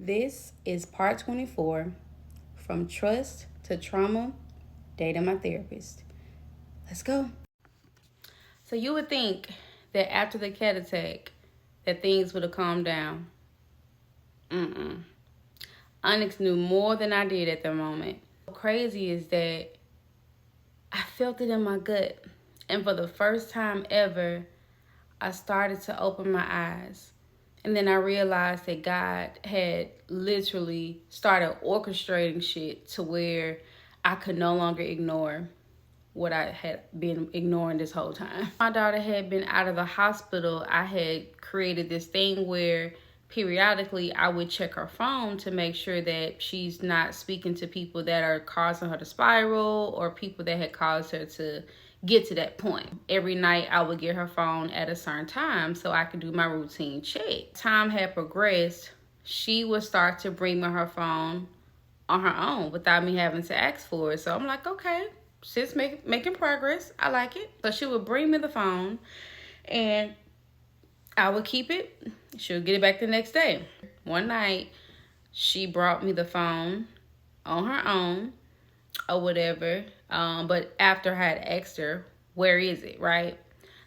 This is part 24, From Trust to Trauma, Dating My Therapist. Let's go. So you would think that after the cat attack, that things would have calmed down. Onyx knew more than I did at the moment. What's crazy is that I felt it in my gut. And for the first time ever, I started to open my eyes. And then I realized that God had literally started orchestrating shit to where I could no longer ignore what I had been ignoring this whole time. My daughter had been out of the hospital. I had created this thing where periodically I would check her phone to make sure that she's not speaking to people that are causing her to spiral or people that had caused her to get to that point. Every night I would get her phone at a certain time so I could do my routine check. Time had progressed. She would start to bring me her phone on her own without me having to ask for it. So I'm like, okay, she's making progress. I like it. So she would bring me the phone and I would keep it. She'll get it back the next day. One night, she brought me the phone on her own or whatever. But after I had asked her, where is it, right?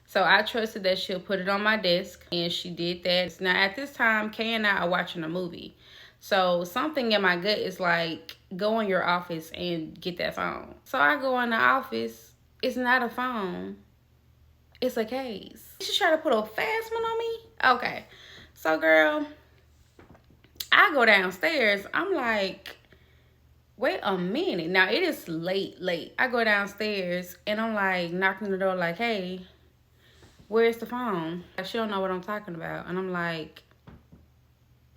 So I trusted that she'll put it on my desk, and she did that. Now, at this time, Kay and I are watching a movie. So something in my gut is like, go in your office and get that phone. So I go in the office. It's not a phone. It's a case. She tried to put a fast one on me? Okay. So, girl, I go downstairs. I'm like, wait a minute. Now, it is late. I go downstairs, and I'm like, knocking on the door like, hey, where's the phone? She don't know what I'm talking about. And I'm like,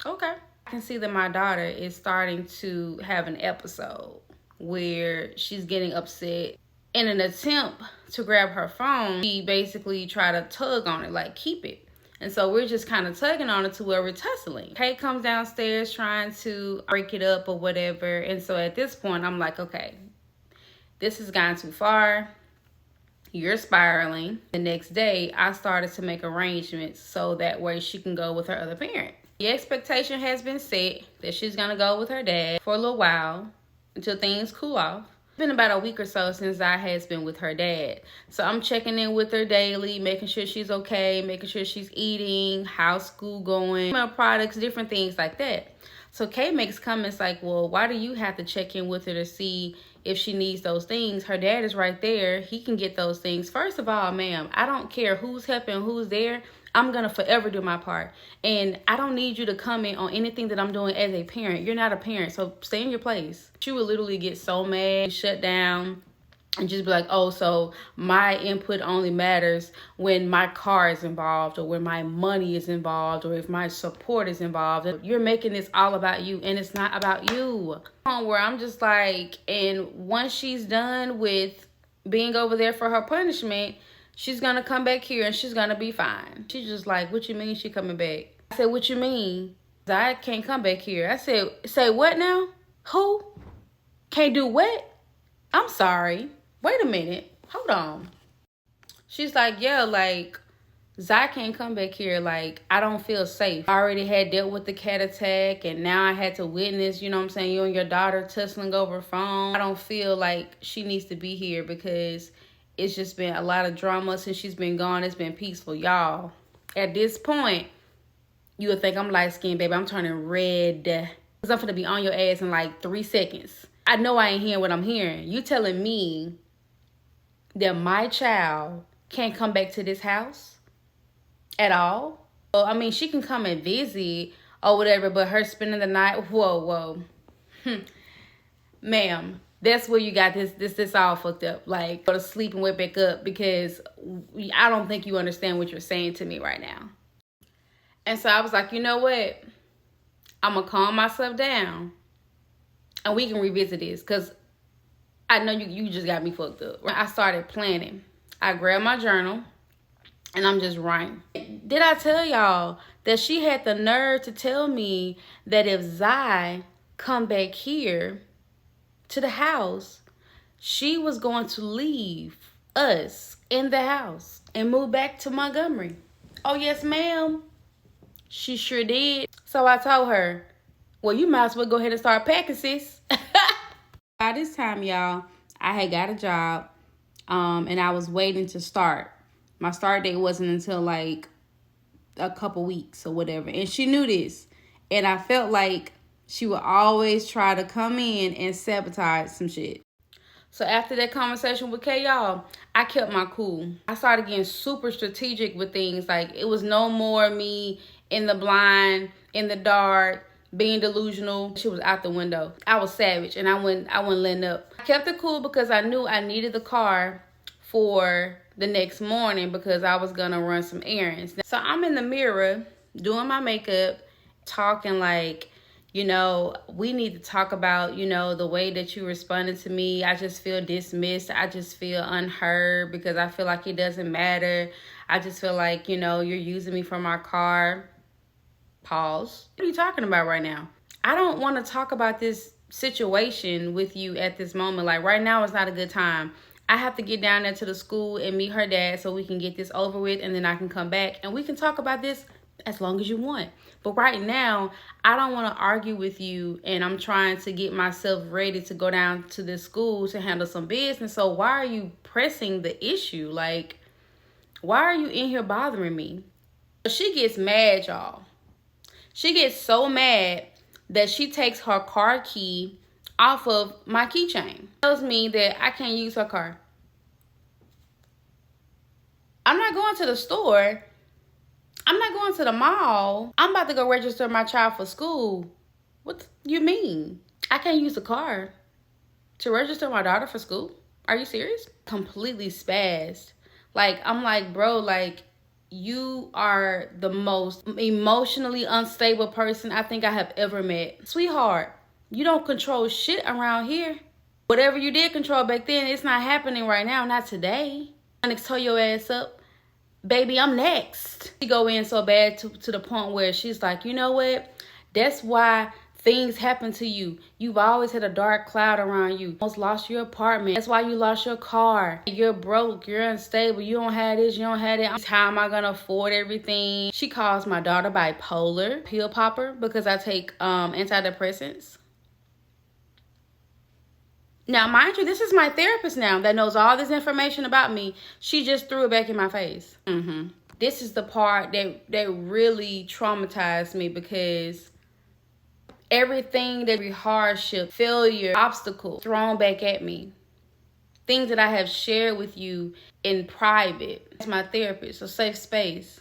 okay. I can see that my daughter is starting to have an episode where she's getting upset. In an attempt to grab her phone, she basically tried to tug on it, like, keep it. And so we're just kind of tugging on it to where we're tussling. Kate comes downstairs trying to break it up or whatever. And so at this point, I'm like, okay, this has gone too far. You're spiraling. The next day, I started to make arrangements so that way she can go with her other parent. The expectation has been set that she's going to go with her dad for a little while until things cool off. It's been about a week or so since I has been with her dad. So I'm checking in with her daily, making sure she's okay, making sure she's eating, how's school going, milk products, different things like that. So Kay makes comments like, well, why do you have to check in with her to see if she needs those things? Her dad is right there. He can get those things. First of all, ma'am, I don't care who's helping, who's there. I'm going to forever do my part. And I don't need you to comment on anything that I'm doing as a parent. You're not a parent, so stay in your place. She would literally get so mad, shut down, and just be like, oh, so my input only matters when my car is involved or when my money is involved or if my support is involved. You're making this all about you, and it's not about you. Where I'm just like, and once she's done with being over there for her punishment, she's going to come back here and she's going to be fine. She's just like, what you mean she coming back? I said, what you mean? I can't come back here. I said, say what now? Who? Can't do what? I'm sorry. Wait a minute. Hold on. She's like, yeah, like, Zai can't come back here. Like, I don't feel safe. I already had dealt with the cat attack, and now I had to witness, you know what I'm saying, you and your daughter tussling over phone. I don't feel like she needs to be here because it's just been a lot of drama since she's been gone. It's been peaceful, y'all. At this point, you would think I'm light-skinned, baby. I'm turning red. Because I'm finna be on your ass in like 3 seconds. I know I ain't hearing what I'm hearing. You telling me that my child can't come back to this house at all? Well, I mean, she can come and visit or whatever, but her spending the night, whoa. Ma'am, that's where you got this all fucked up. Like, go to sleep and wake back up because I don't think you understand what you're saying to me right now. And so I was like, you know what? I'm going to calm myself down and we can revisit this because I know you just got me fucked up. I started planning. I grabbed my journal and I'm just writing. Did I tell y'all that she had the nerve to tell me that if Zai come back here to the house, she was going to leave us in the house and move back to Montgomery? Oh, yes, ma'am. She sure did. So I told her, Well, you might as well go ahead and start packing, sis. By this time, y'all, I had got a job, and I was waiting to start. My start date wasn't until like a couple weeks or whatever. And she knew this. And I felt like she would always try to come in and sabotage some shit. So after that conversation with Kay, y'all, I kept my cool. I started getting super strategic with things. Like, it was no more me in the blind, in the dark, being delusional. She was out the window. I was savage, and I wasn't letting up. I kept it cool because I knew I needed the car for the next morning because I was gonna run some errands. So I'm in the mirror doing my makeup, talking like, you know, we need to talk about, you know, the way that you responded to me. I just feel dismissed. I just feel unheard because I feel like it doesn't matter. I just feel like, you know, you're using me for my car. Pause. What are you talking about right now? I don't want to talk about this situation with you at this moment. Like, right now is not a good time. I have to get down there to the school and meet her dad so we can get this over with, and then I can come back and we can talk about this as long as you want. But right now, I don't want to argue with you, and I'm trying to get myself ready to go down to this school to handle some business. So why are you pressing the issue? Like, why are you in here bothering me? She gets mad, y'all. She gets so mad that she takes her car key off of my keychain. Tells me that I can't use her car. I'm not going to the store. I'm not going to the mall. I'm about to go register my child for school. What do you mean? I can't use the car to register my daughter for school? Are you serious? Completely spazzed. Like, I'm like, bro, like, you are the most emotionally unstable person I think I have ever met. Sweetheart, you don't control shit around here. Whatever you did control back then, it's not happening right now, not today. Onyx, tow your ass up. Baby, I'm next. She go in so bad to the point where she's like, you know what? That's why things happen to you. You've always had a dark cloud around you. Almost lost your apartment. That's why you lost your car. You're broke. You're unstable. You don't have this. You don't have that. How am I going to afford everything? She calls my daughter bipolar, pill popper, because I take antidepressants. Now, mind you, this is my therapist now that knows all this information about me. She just threw it back in my face. This is the part that really traumatized me, because everything, every hardship, failure, obstacle thrown back at me. Things that I have shared with you in private. It's my therapist, a safe space.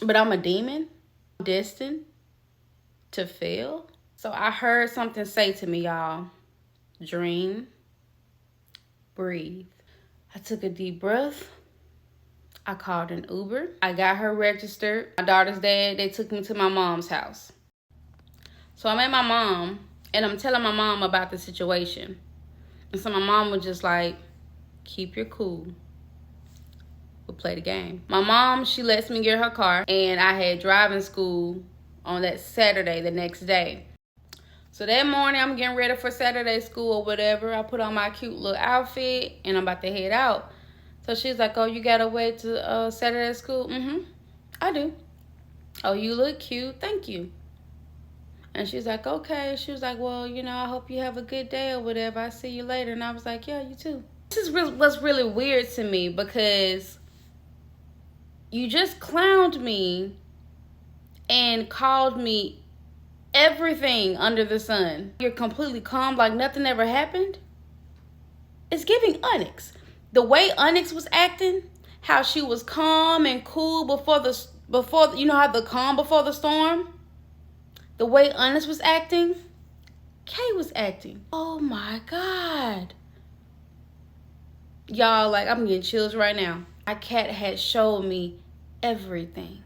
But I'm a demon, destined to fail. So I heard something say to me, y'all. Dream, breathe. I took a deep breath. I called an Uber. I got her registered. My daughter's dad, they took me to my mom's house. So I'm at my mom, and I'm telling my mom about the situation. And so my mom was just like, keep your cool. We'll play the game. My mom, she lets me get her car, and I had driving school on that Saturday, the next day. So that morning, I'm getting ready for Saturday school or whatever. I put on my cute little outfit, and I'm about to head out. So she's like, oh, you got to wait to Saturday school? I do. Oh, you look cute. Thank you. And she's like, okay. She was like, well, you know, I hope you have a good day or whatever. I'll see you later. And I was like, yeah, you too. This is what's really weird to me, because you just clowned me and called me everything under the sun. You're completely calm, like nothing ever happened. It's giving Onyx. The way Onyx was acting, how she was calm and cool before you know how the calm before the storm. The way Onyx was acting, Kay was acting. Oh my God, y'all! Like, I'm getting chills right now. My cat had showed me everything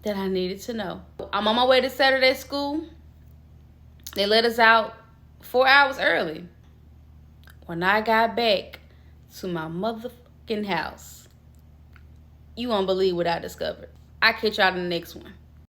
that I needed to know. I'm on my way to Saturday school. They let us out 4 hours early. When I got back to my motherfucking house, you won't believe what I discovered. I'll catch y'all in the next one.